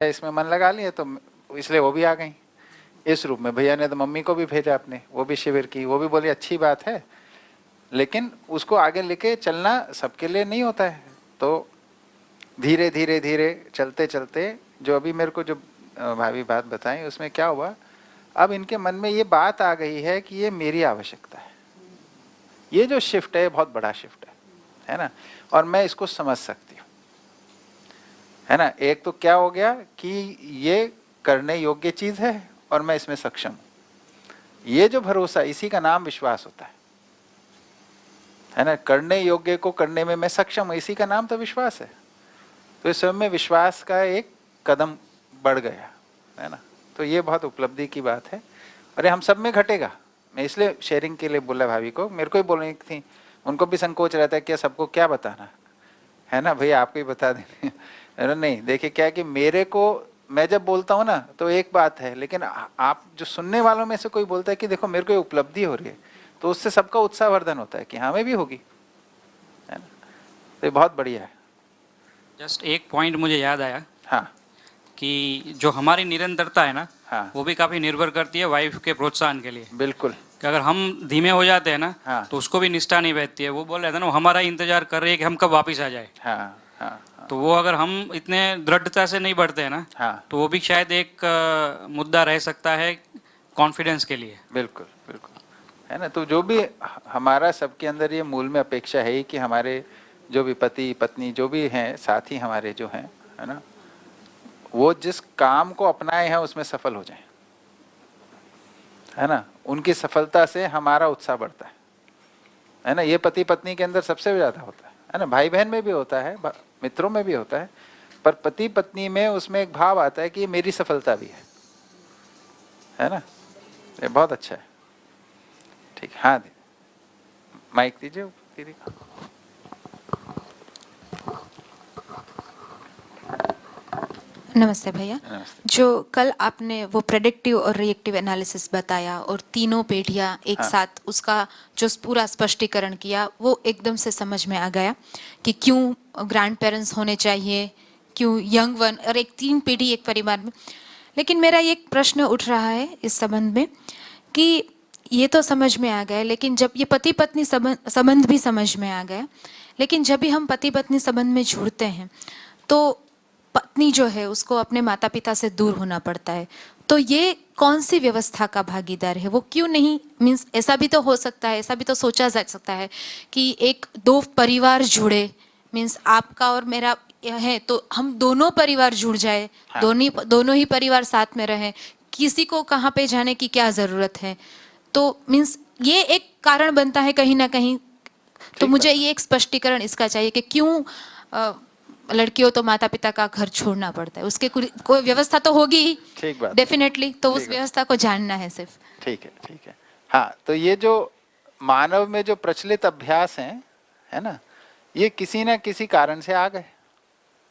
इसमें मन लगा लिए तो इसलिए वो भी आ गई इस रूप में। भैया ने तो मम्मी को भी भेजा अपने, वो भी शिविर की, वो भी बोली अच्छी बात है, लेकिन उसको आगे लेके चलना सबके लिए नहीं होता है। तो धीरे धीरे धीरे चलते चलते जो अभी मेरे को जो भाभी बात बताई उसमें क्या हुआ, अब इनके मन में ये बात आ गई है कि ये मेरी आवश्यकता है। ये जो शिफ्ट है बहुत बड़ा शिफ्ट है ना, और मैं इसको समझ सकती हूँ, है ना। एक तो क्या हो गया कि ये करने योग्य चीज है और मैं इसमें सक्षम हूँ। ये जो भरोसा, इसी का नाम विश्वास होता है ना। करने योग्य को करने में मैं सक्षम हूँ, इसी का नाम तो विश्वास है। तो इस समय में विश्वास का एक कदम बढ़ गया, है ना। तो ये बहुत उपलब्धि की बात है और ये हम सब में घटेगा। मैं इसलिए शेयरिंग के लिए बोला भाभी को, मेरे को ही बोलनी थी, उनको भी संकोच रहता है कि सबको क्या बताना है ना, भैया आपको ही बता दें। नहीं, देखिए क्या है कि मेरे को, मैं जब बोलता हूँ ना तो एक बात है, लेकिन आप जो सुनने वालों में से कोई बोलता है कि देखो मेरे को ये उपलब्धि हो रही है, तो उससे सबका उत्साहवर्धन होता है कि हाँ मैं भी होगी, है ना। तो ये बहुत बढ़िया है। जस्ट एक पॉइंट मुझे याद आया, हाँ कि जो हमारी निरंतरता है ना, हाँ वो भी काफ़ी निर्भर करती है वाइफ के प्रोत्साहन के लिए। बिल्कुल। कि अगर हम धीमे हो जाते हैं ना, हाँ तो उसको भी निष्ठा नहीं बैठती है। वो बोल रहे थे ना, वो हमारा इंतजार कर रही है कि हम कब वापस आ जाए। हाँ हाँ हाँ तो वो अगर हम इतने दृढ़ता से नहीं बढ़ते हैं ना, हाँ तो वो भी शायद एक मुद्दा रह सकता है कॉन्फिडेंस के लिए। बिल्कुल बिल्कुल, है ना। तो जो भी हमारा सबके अंदर ये मूल में अपेक्षा है कि हमारे जो भी पति पत्नी जो भी हैं साथी हमारे जो हैं, है ना, वो जिस काम को अपनाए हैं उसमें सफल हो जाएं, है ना। उनकी सफलता से हमारा उत्साह बढ़ता है ना। ये पति पत्नी के अंदर सबसे ज्यादा होता है ना। भाई बहन में भी होता है, मित्रों में भी होता है, पर पति पत्नी में उसमें एक भाव आता है कि ये मेरी सफलता भी है ना। ये बहुत अच्छा है। ठीक, हाँ माइक दीजिए दीदी। नमस्ते भैया। नमस्ते। जो कल आपने वो प्रेडिक्टिव और रिएक्टिव एनालिसिस बताया और तीनों पीढ़ियाँ एक हाँ साथ, उसका जो पूरा स्पष्टीकरण किया वो एकदम से समझ में आ गया कि क्यों ग्रैंड पेरेंट्स होने चाहिए, क्यों यंग वन, और एक 3 पीढ़ी एक परिवार में। लेकिन मेरा एक प्रश्न उठ रहा है इस संबंध में कि ये तो समझ में आ गया, लेकिन जब ये पति पत्नी संबंध भी समझ में आ गया, लेकिन जब भी हम पति पत्नी संबंध में जुड़ते हैं तो पत्नी जो है उसको अपने माता पिता से दूर होना पड़ता है। तो ये कौन सी व्यवस्था का भागीदार है? वो क्यों नहीं, मीन्स ऐसा भी तो हो सकता है, ऐसा भी तो सोचा जा सकता है कि एक 2 परिवार जुड़े, मीन्स आपका और मेरा है तो हम दोनों परिवार जुड़ जाए, हाँ दोनों ही परिवार साथ में रहें, किसी को कहाँ पे जाने की क्या ज़रूरत है। तो मीन्स ये एक कारण बनता है कहीं ना कहीं। तो मुझे ये एक स्पष्टीकरण इसका चाहिए कि क्यों लड़कियों तो माता पिता का घर छोड़ना पड़ता है। उसके कोई व्यवस्था तो होगी ही, ठीक बात, डेफिनेटली, तो उस ठीक है, व्यवस्था को जानना है सिर्फ। ठीक है ठीक है। हाँ, तो ये जो मानव में जो प्रचलित अभ्यास हैं, है ना, ये किसी ना किसी कारण से आ गए,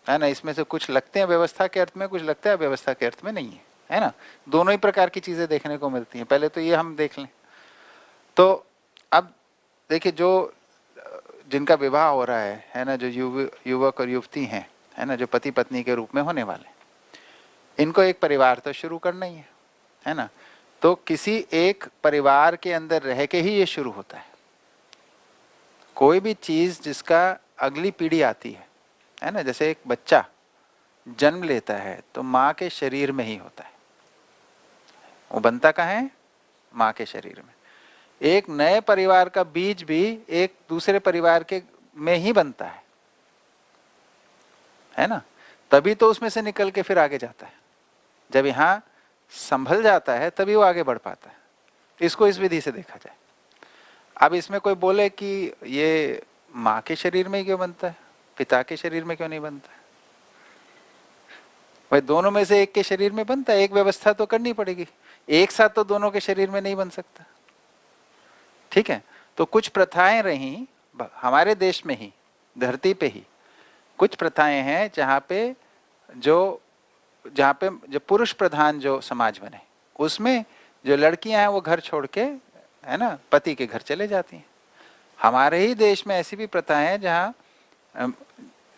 है ना। इसमें से कुछ लगते हैं व्यवस्था के अर्थ में, कुछ लगता है व्यवस्था के अर्थ में नहीं है ना। दोनों ही प्रकार की चीजें देखने को मिलती हैं। पहले तो ये हम देख लें। तो अब देखिए, जो जिनका विवाह हो रहा है ना, जो युवक और युवती हैं, है ना, जो पति पत्नी के रूप में होने वाले, इनको एक परिवार तो शुरू करना ही है ना। तो किसी एक परिवार के अंदर रह के ही ये शुरू होता है। कोई भी चीज जिसका अगली पीढ़ी आती है ना, जैसे एक बच्चा जन्म लेता है तो माँ के शरीर में ही होता है। वो बनता कहाँ है? माँ के शरीर में। एक नए परिवार का बीज भी एक दूसरे परिवार के में ही बनता है ना। तभी तो उसमें से निकल के फिर आगे जाता है। जब यहाँ संभल जाता है तभी वो आगे बढ़ पाता है। इसको इस विधि से देखा जाए। अब इसमें कोई बोले कि ये माँ के शरीर में ही क्यों बनता है, पिता के शरीर में क्यों नहीं बनता है? भाई दोनों में से एक के शरीर में बनता है। एक व्यवस्था तो करनी पड़ेगी, एक साथ तो दोनों के शरीर में नहीं बन सकता। ठीक है। तो कुछ प्रथाएं रही हमारे देश में ही, धरती पे ही कुछ प्रथाएं हैं जहाँ पे जो पुरुष प्रधान जो समाज बने, उसमें जो लड़कियां हैं वो घर छोड़ के, है ना, पति के घर चले जाती हैं। हमारे ही देश में ऐसी भी प्रथाएं हैं जहाँ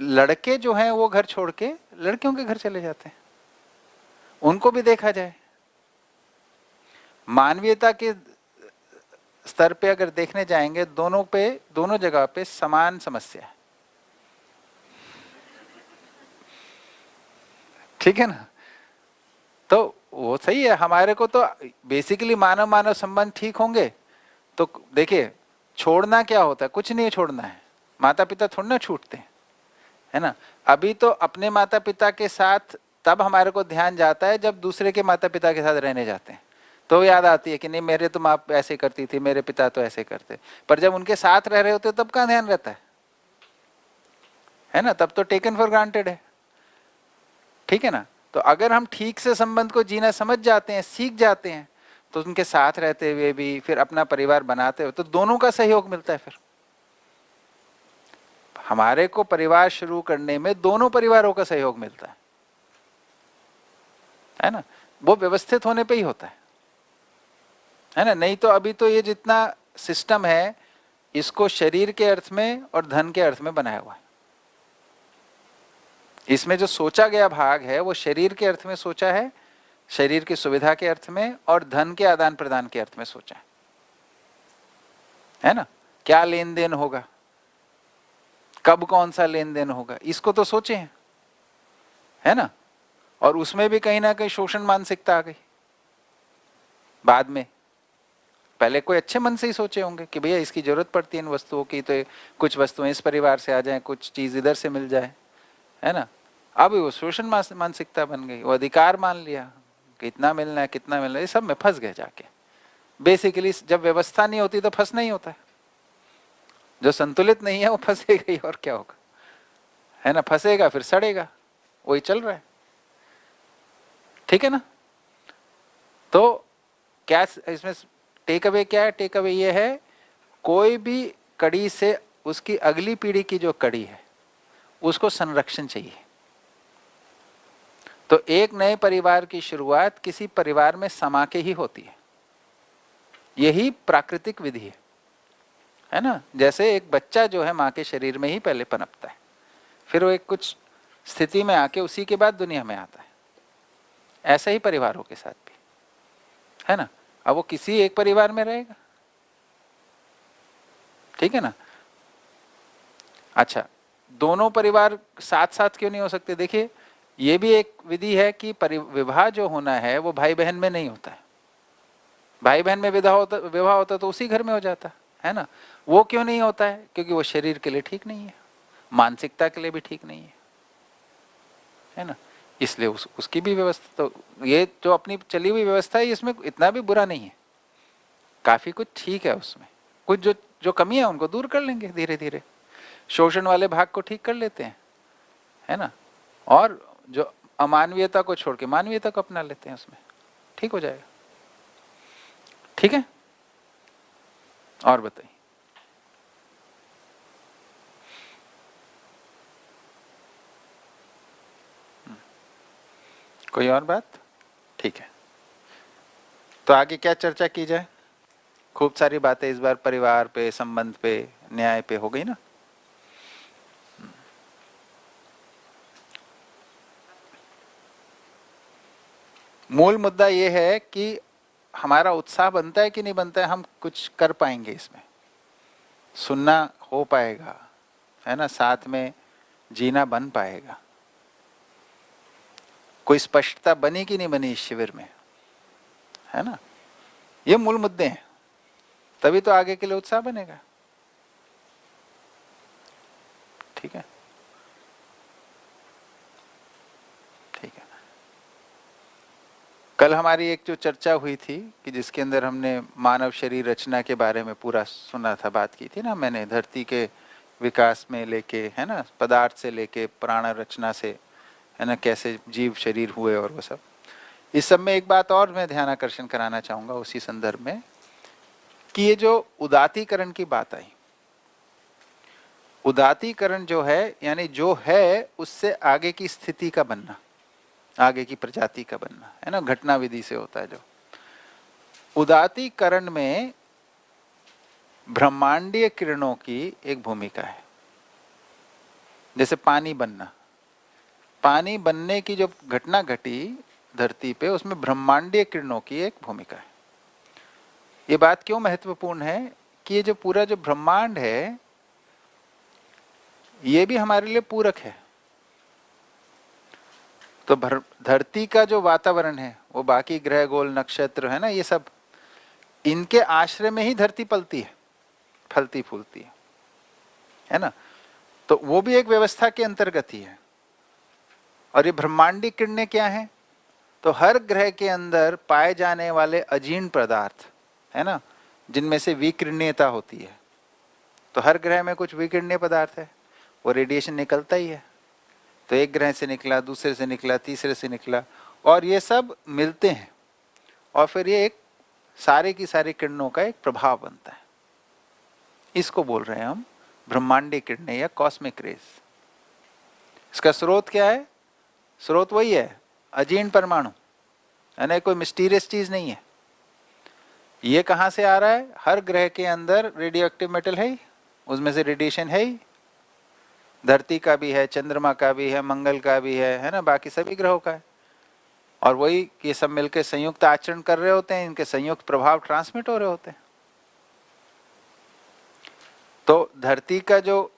लड़के जो हैं वो घर छोड़ के लड़कियों के घर चले जाते हैं। उनको भी देखा जाए। मानवीयता के स्तर पे अगर देखने जाएंगे, दोनों जगह पे समान समस्या है। ठीक है ना? तो वो सही है, हमारे को तो बेसिकली मानव मानव संबंध ठीक होंगे तो देखिए, छोड़ना क्या होता है? कुछ नहीं छोड़ना है, माता पिता थोड़ा ना छूटते हैं, है ना? अभी तो अपने माता पिता के साथ तब हमारे को ध्यान जाता है जब दूसरे के माता पिता के साथ रहने जाते हैं, तो याद आती है कि नहीं मेरे तो माँ ऐसे करती थी, मेरे पिता तो ऐसे करते। पर जब उनके साथ रह रहे होते तब कहाँ ध्यान रहता है ना? तब तो टेकन फॉर ग्रांटेड है। ठीक है ना? तो अगर हम ठीक से संबंध को जीना समझ जाते हैं, सीख जाते हैं, तो उनके साथ रहते हुए भी फिर अपना परिवार बनाते हुए तो दोनों का सहयोग मिलता है। फिर हमारे को परिवार शुरू करने में दोनों परिवारों का सहयोग मिलता है ना? वो व्यवस्थित होने पे ही होता है ना? नहीं तो अभी तो ये जितना सिस्टम है, इसको शरीर के अर्थ में और धन के अर्थ में बनाया हुआ है। इसमें जो सोचा गया भाग है वो शरीर के अर्थ में सोचा है, शरीर की सुविधा के अर्थ में, और धन के आदान प्रदान के अर्थ में सोचा है ना? क्या लेन देन होगा, कब कौन सा लेन देन होगा, इसको तो सोचे हैं, है ना? और उसमें भी कहीं ना कहीं शोषण मानसिकता आ गई बाद में। पहले कोई अच्छे मन से ही सोचे होंगे कि भैया इसकी जरूरत पड़ती है इन वस्तुओं की, तो कुछ वस्तुएं इस परिवार से आ जाएं, कुछ चीज इधर से मिल जाए, है ना? अब वो शोषण मानसिकता बन गई, वो अधिकार मान लिया कि इतना मिलना है, कितना मिलना है, ये सब में फंस गए जाके। बेसिकली जब व्यवस्था नहीं होती तो फंसना ही होता है। जो संतुलित नहीं है वो फंसेगा ही, और क्या होगा, है ना? फंसेगा फिर सड़ेगा, वही चल रहा है। ठीक है ना? तो क्या इसमें टेक अवे क्या है? टेक अवे ये है, कोई भी कड़ी से उसकी अगली पीढ़ी की जो कड़ी है उसको संरक्षण चाहिए। तो एक नए परिवार की शुरुआत किसी परिवार में समा के ही होती है, यही प्राकृतिक विधि है ना? जैसे एक बच्चा जो है माँ के शरीर में ही पहले पनपता है, फिर वो एक कुछ स्थिति में आके उसी के बाद दुनिया में आता है। ऐसा ही परिवारों के साथ भी है ना? अब वो किसी एक परिवार में रहेगा, ठीक है ना? अच्छा, दोनों परिवार साथ साथ क्यों नहीं हो सकते? देखिए, ये भी एक विधि है कि विवाह जो होना है वो भाई बहन में नहीं होता है। भाई बहन में विवाह होता तो उसी घर में हो जाता है ना? वो क्यों नहीं होता है? क्योंकि वो शरीर के लिए ठीक नहीं है, मानसिकता के लिए भी ठीक नहीं है ना? इसलिए उसकी भी व्यवस्था, तो ये जो अपनी चली हुई व्यवस्था है इसमें इतना भी बुरा नहीं है, काफी कुछ ठीक है उसमें। कुछ जो कमी है उनको दूर कर लेंगे धीरे धीरे, शोषण वाले भाग को ठीक कर लेते हैं, है ना? और जो अमानवीयता को छोड़ के मानवीयता को अपना लेते हैं, उसमें ठीक हो जाएगा। ठीक है? और बताइए। कोई और बात? ठीक है, तो आगे क्या चर्चा की जाए? खूब सारी बातें इस बार परिवार पे, संबंध पे, न्याय पे हो गई ना? मूल मुद्दा ये है कि हमारा उत्साह बनता है कि नहीं बनता है, हम कुछ कर पाएंगे इसमें, सुनना हो पाएगा, है ना? साथ में जीना बन पाएगा, कोई स्पष्टता बनी कि नहीं बनी इस शिविर में, है ना? ये मूल मुद्दे हैं, तभी तो आगे के लिए उत्साह बनेगा। ठीक है, ठीक है। कल हमारी एक जो चर्चा हुई थी कि जिसके अंदर हमने मानव शरीर रचना के बारे में पूरा सुना था, बात की थी ना मैंने, धरती के विकास में लेके, है ना, पदार्थ से लेके प्राण रचना से, है ना, कैसे जीव शरीर हुए और वो सब। इस सब में एक बात और मैं ध्यान आकर्षण कराना चाहूंगा उसी संदर्भ में, कि ये जो उदातीकरण की बात आई, उदातीकरण जो है यानी जो है उससे आगे की स्थिति का बनना, आगे की प्रजाति का बनना, है ना, घटना विधि से होता है। जो उदातीकरण में ब्रह्मांडीय किरणों की एक भूमिका है। जैसे पानी बनना, पानी बनने की जो घटना घटी धरती पे, उसमें ब्रह्मांडीय किरणों की एक भूमिका है। ये बात क्यों महत्वपूर्ण है कि ये जो पूरा जो ब्रह्मांड है ये भी हमारे लिए पूरक है। तो धरती का जो वातावरण है, वो बाकी ग्रह गोल नक्षत्र है ना, ये सब इनके आश्रय में ही धरती पलती है, फलती फूलती है ना। तो वो भी एक व्यवस्था के अंतर्गत ही है। और ये ब्रह्मांडी किरणें क्या हैं? तो हर ग्रह के अंदर पाए जाने वाले अजीर्ण पदार्थ है ना, जिनमें से विकिरणीयता होती है। तो हर ग्रह में कुछ विकिरणीय पदार्थ है, वो रेडिएशन निकलता ही है। तो एक ग्रह से निकला, दूसरे से निकला, तीसरे से निकला, और ये सब मिलते हैं और फिर ये एक सारे की सारी किरणों का एक प्रभाव बनता है। इसको बोल रहे हैं हम ब्रह्मांडीय किरणें या कॉस्मिक रेज। इसका स्रोत क्या है? स्रोत वही है, अजीर्ण परमाणु, यानी कोई मिस्टीरियस चीज नहीं है। ये कहाँ से आ रहा है? हर ग्रह के अंदर रेडियो एक्टिव मेटल है ही, उसमें से रेडिएशन है ही। धरती का भी है, चंद्रमा का भी है, मंगल का भी है ना, बाकी सभी ग्रहों का है। और वही ये सब मिलकर संयुक्त आचरण कर रहे होते हैं, इनके संयुक्त प्रभाव ट्रांसमिट हो रहे होते हैं। तो धरती का जो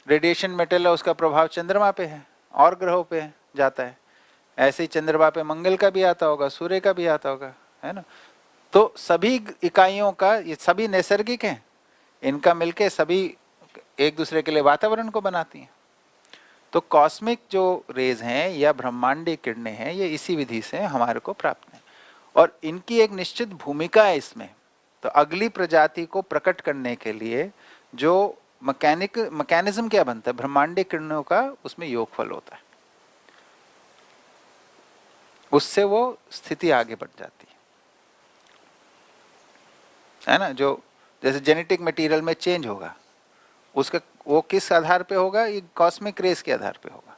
रेडिएशन मेटल है उसका प्रभाव चंद्रमा पे है और ग्रहों पे जाता है। ऐसे ही चंद्रमा पे मंगल का भी आता होगा, सूर्य का भी आता होगा, है ना। तो सभी इकाइयों का, ये सभी नैसर्गिक हैं, इनका मिलके सभी एक दूसरे के लिए वातावरण को बनाती हैं। तो कॉस्मिक जो रेज हैं या ब्रह्मांडीय किरणें हैं, ये इसी विधि से हमारे को प्राप्त हैं और इनकी एक निश्चित भूमिका है इसमें। तो अगली प्रजाति को प्रकट करने के लिए जो मैकेनिज्म क्या बनता है ब्रह्मांडीय किरणों का, उसमें योगफल होता है, उससे वो स्थिति आगे बढ़ जाती है ना। जो जैसे जेनेटिक मटेरियल में चेंज होगा, उसका वो किस आधार पे होगा? ये कॉस्मिक रेस के आधार पे होगा,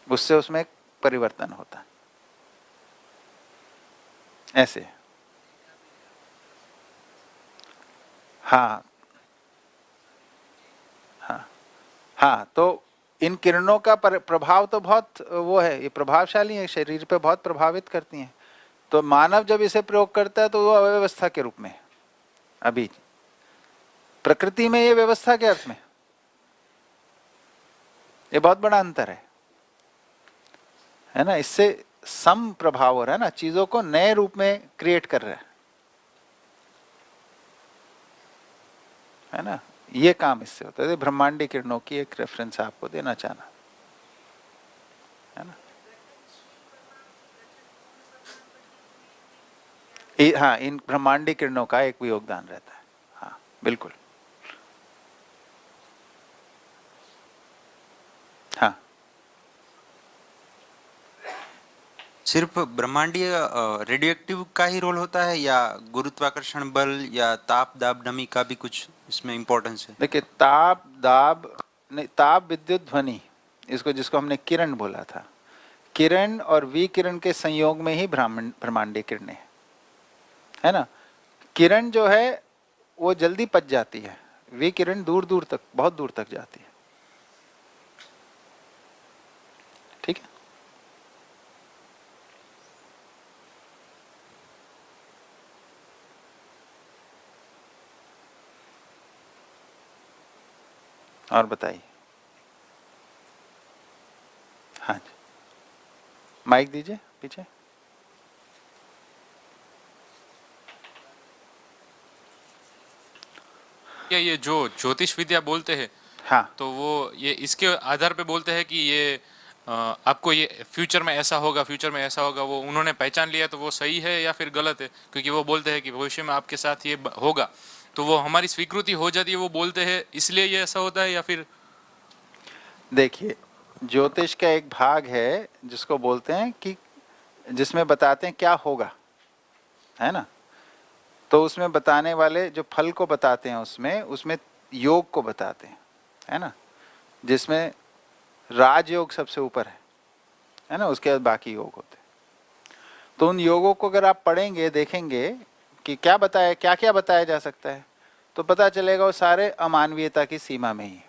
उससे उसमें परिवर्तन होता है। ऐसे हाँ हाँ हाँ। तो इन किरणों का प्रभाव तो बहुत वो है, ये प्रभावशाली है, शरीर पे बहुत प्रभावित करती हैं। तो मानव जब इसे प्रयोग करता है तो वो अव्यवस्था के रूप में, अभी प्रकृति में ये व्यवस्था के अर्थ में, ये बहुत बड़ा अंतर है ना। इससे सम प्रभाव हो रहा है ना, चीजों को नए रूप में क्रिएट कर रहा है ना। ये काम इससे होता है। ब्रह्मांडीय किरणों की एक रेफरेंस आपको देना चाहना है ना। हाँ, इन ब्रह्मांडीय किरणों का एक भी योगदान रहता है। हाँ बिल्कुल। हाँ, सिर्फ ब्रह्मांडीय रेडियो एक्टिव का ही रोल होता है या गुरुत्वाकर्षण बल या ताप दाब नमी का भी कुछ इसमें इम्पोर्टेंस है? देखिए ताप दाब नहीं, ताप विद्युत ध्वनि, इसको जिसको हमने किरण बोला था, किरण और विकिरण के संयोग में ही ब्रह्मांडीय किरणें है ना। किरण जो है वो जल्दी पच जाती है, विकिरण दूर दूर तक, बहुत दूर तक जाती है। ठीक है। और बताइए। हाँ जी, माइक दीजिए पीछे। क्या ये जो ज्योतिष विद्या बोलते हैं, हाँ, तो वो ये इसके आधार पे बोलते हैं कि ये आपको ये फ्यूचर में ऐसा होगा, फ्यूचर में ऐसा होगा, वो उन्होंने पहचान लिया तो वो सही है या फिर गलत है? क्योंकि वो बोलते हैं कि भविष्य में आपके साथ ये होगा, तो वो हमारी स्वीकृति हो जाती है, वो बोलते हैं, इसलिए ये ऐसा होता है या फिर? देखिए ज्योतिष का एक भाग है जिसको बोलते हैं कि जिसमें बताते हैं क्या होगा, है ना। तो उसमें बताने वाले जो फल को बताते हैं, उसमें उसमें योग को बताते हैं, है ना, जिसमें राजयोग सबसे ऊपर है ना, उसके बाद बाकी योग होते हैं। तो उन योगों को अगर आप पढ़ेंगे, देखेंगे कि क्या बताया, क्या क्या बताया जा सकता है, तो पता चलेगा वो सारे अमानवीयता की सीमा में ही है।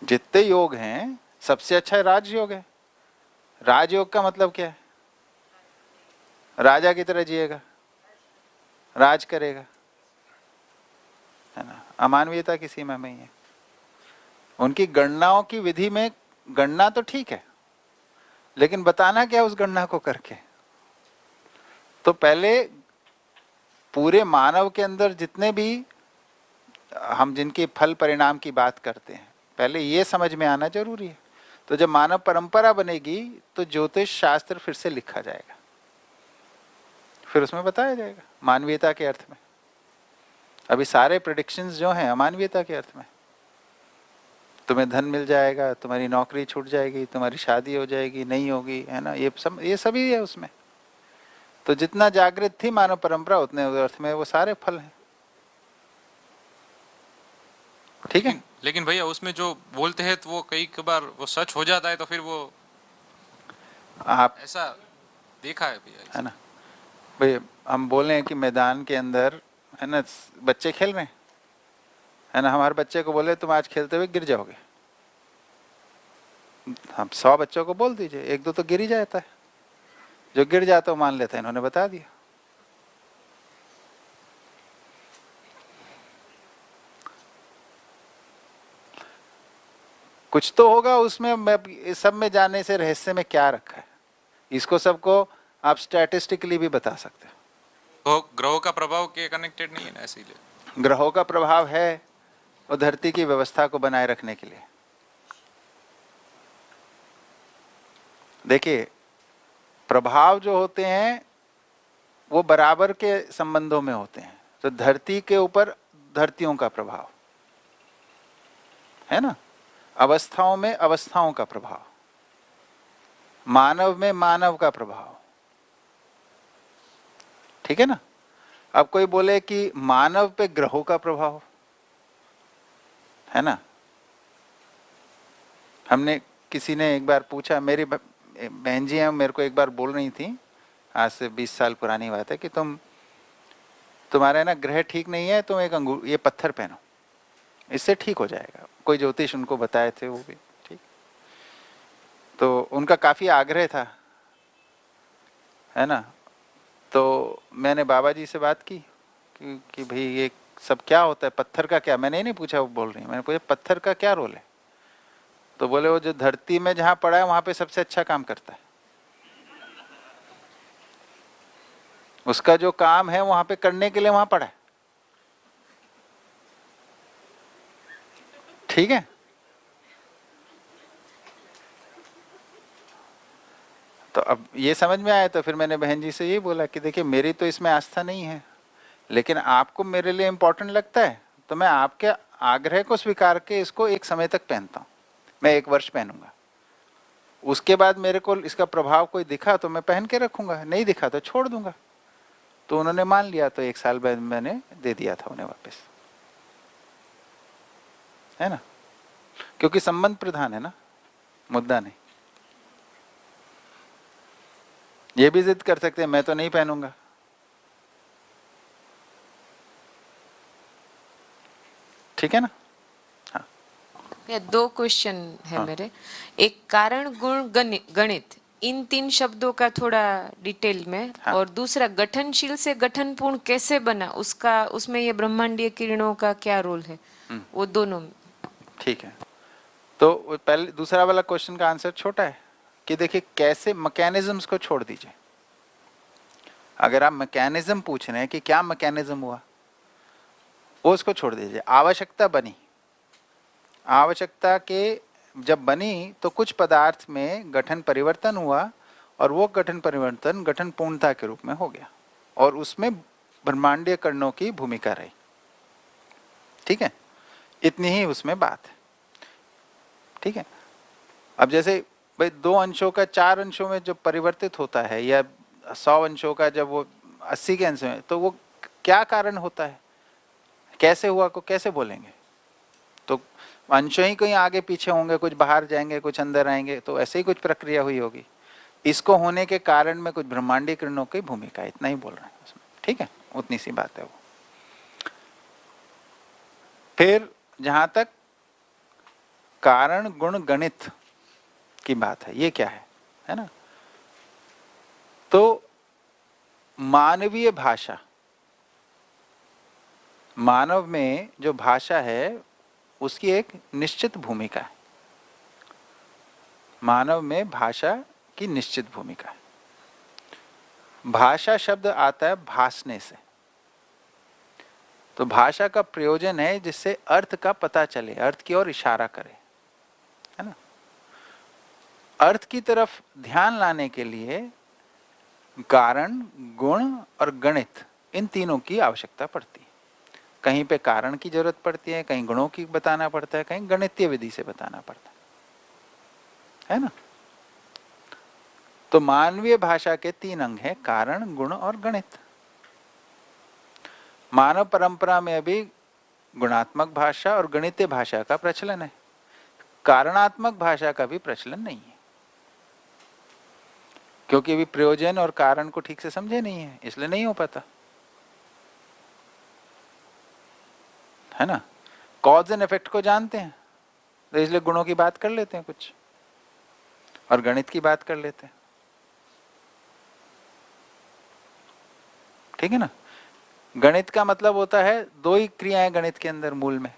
जितने योग हैं सबसे अच्छा राजयोग है। राजयोग का मतलब क्या है? राजा की तरह जिएगा, राज करेगा, है ना। अमानवीयता की सीमा में ही है। उनकी गणनाओं की विधि में गणना तो ठीक है, लेकिन बताना क्या उस गणना को करके। तो पहले पूरे मानव के अंदर जितने भी हम जिनके फल परिणाम की बात करते हैं, पहले ये समझ में आना जरूरी है। तो जब मानव परंपरा बनेगी तो ज्योतिष शास्त्र फिर से लिखा जाएगा, फिर उसमें बताया जाएगा मानवीयता के अर्थ में। अभी सारे प्रेडिक्शंस जो हैं अमानवीयता के अर्थ में। तुम्हें धन मिल जाएगा, तुम्हारी नौकरी छूट जाएगी, तुम्हारी शादी हो जाएगी, नहीं होगी, है ना, ये सभी है उसमें। तो जितना जागृत थी मानव परंपरा उतने अर्थ में वो सारे फल हैं। ठीक है। लेकिन भैया उसमें जो बोलते हैं तो वो कई बार वो सच हो जाता है, तो फिर वो आप, ऐसा देखा है भैया, है ना भाई, हम बोले हैं कि मैदान के अंदर, है ना, बच्चे खेल रहे हैं, है ना, हमारे बच्चे को बोले तुम आज खेलते हुए गिर जाओगे, हम 100 बच्चों को बोल दीजिए, 1-2 तो गिर ही जाता है। जो गिर जाता है मान लेता है, इन्होंने बता दिया। कुछ तो होगा उसमें। मैं सब में जाने से रहस्य में क्या रखा है, इसको सबको आप स्टैटिस्टिकली भी बता सकते हो। तो ग्रहों का प्रभाव के कनेक्टेड नहीं है ना, इसीलिए ग्रहों का प्रभाव है वो धरती की व्यवस्था को बनाए रखने के लिए। देखिए, प्रभाव जो होते हैं वो बराबर के संबंधों में होते हैं। तो धरती के ऊपर धरतियों का प्रभाव है ना, अवस्थाओं में अवस्थाओं का प्रभाव, मानव में मानव का प्रभाव। ठीक है ना। अब कोई बोले कि मानव पे ग्रहों का प्रभाव, है ना। हमने किसी ने एक बार पूछा, मेरी बहन जी हैं, मेरे को एक बार बोल रही थी, आज से 20 साल पुरानी बात है, कि तुम्हारे ना ग्रह ठीक नहीं है, तुम एक ये पत्थर पहनो, इससे ठीक हो जाएगा। कोई ज्योतिष उनको बताए थे, वो भी ठीक। तो उनका काफी आग्रह था, है ना। तो मैंने बाबा जी से बात की कि भाई ये सब क्या होता है, पत्थर का क्या। मैंने नहीं पूछा, वो बोल रही है, मैंने पूछा पत्थर का क्या रोल है। तो बोले वो जो धरती में जहां पड़ा है वहां पे सबसे अच्छा काम करता है, उसका जो काम है वहां पे करने के लिए वहां पड़ा है। ठीक है। तो अब ये समझ में आया, तो फिर मैंने बहन जी से ये बोला कि देखिए मेरी तो इसमें आस्था नहीं है, लेकिन आपको मेरे लिए इम्पोर्टेंट लगता है, तो मैं आपके आग्रह को स्वीकार के इसको एक समय तक पहनता हूँ। मैं 1 वर्ष पहनूंगा, उसके बाद मेरे को इसका प्रभाव कोई दिखा तो मैं पहन के रखूंगा, नहीं दिखा तो छोड़ दूंगा। तो उन्होंने मान लिया, तो 1 साल बाद मैंने दे दिया था उन्हें वापस, है ना। क्योंकि संबंध प्रधान है ना, मुद्दा नहीं। ये भी जिद कर सकते हैं मैं तो नहीं पहनूंगा। ठीक है ना। हाँ। या 2 क्वेश्चन है हाँ। मेरे। एक कारण गुण गणित, इन 3 शब्दों का थोड़ा डिटेल में। हाँ। और दूसरा, गठनशील से गठनपूर्ण कैसे बना, उसका उसमें ये ब्रह्मांडीय किरणों का क्या रोल है, वो दोनों। ठीक है। तो पहले दूसरा वाला क्वेश्चन का आंसर छोटा है कि देखिए कैसे, मैकेनिज्म्स को छोड़ दीजिए। अगर आप मैकेनिज्म पूछ रहे हैं कि क्या मैकेनिज्म हुआ, वो उसको छोड़ दीजिए। आवश्यकता बनी, आवश्यकता के जब बनी तो कुछ पदार्थ में गठन परिवर्तन हुआ, और वो गठन परिवर्तन गठन पूर्णता के रूप में हो गया, और उसमें ब्रह्मांडीय कणों की भूमिका रही। ठीक है, इतनी ही उसमें बात है। ठीक है। अब जैसे भाई 2 अंशों का 4 अंशों में जब परिवर्तित होता है, या 100 अंशों का जब वो 80 के अंश में, तो वो क्या कारण होता है, कैसे हुआ को कैसे बोलेंगे। तो अंश ही कहीं आगे पीछे होंगे, कुछ बाहर जाएंगे, कुछ अंदर आएंगे, तो ऐसे ही कुछ प्रक्रिया हुई होगी। इसको होने के कारण में कुछ ब्रह्मांडीय किरणों की भूमिका, इतना ही बोल रहे हैं उसमें। ठीक है, उतनी सी बात है वो। फिर जहां तक कारण गुण गणित, की बात है, ये क्या है ना? तो मानवीय भाषा, मानव में जो भाषा है उसकी एक निश्चित भूमिका है। मानव में भाषा की निश्चित भूमिका है। भाषा शब्द आता है भाषने से, तो भाषा का प्रयोजन है जिससे अर्थ का पता चले, अर्थ की ओर इशारा करे, है ना? अर्थ की तरफ ध्यान लाने के लिए कारण, गुण और गणित, इन तीनों की आवश्यकता पड़ती है। कहीं पे कारण की जरूरत पड़ती है, कहीं गुणों की बताना पड़ता है, कहीं गणितीय विधि से बताना पड़ता है ना? तो मानवीय भाषा के 3 अंग हैं, कारण, गुण और गणित। मानव परंपरा में अभी गुणात्मक भाषा और गणितीय भाषा का प्रचलन है, कारणात्मक भाषा का भी प्रचलन नहीं है, क्योंकि अभी प्रयोजन और कारण को ठीक से समझे नहीं है, इसलिए नहीं हो पाता, है ना? कॉज एंड इफेक्ट को जानते हैं तो इसलिए गुणों की बात कर लेते हैं कुछ और गणित की बात कर लेते हैं, ठीक है ना? गणित का मतलब होता है 2 ही क्रियाएं गणित के अंदर मूल में,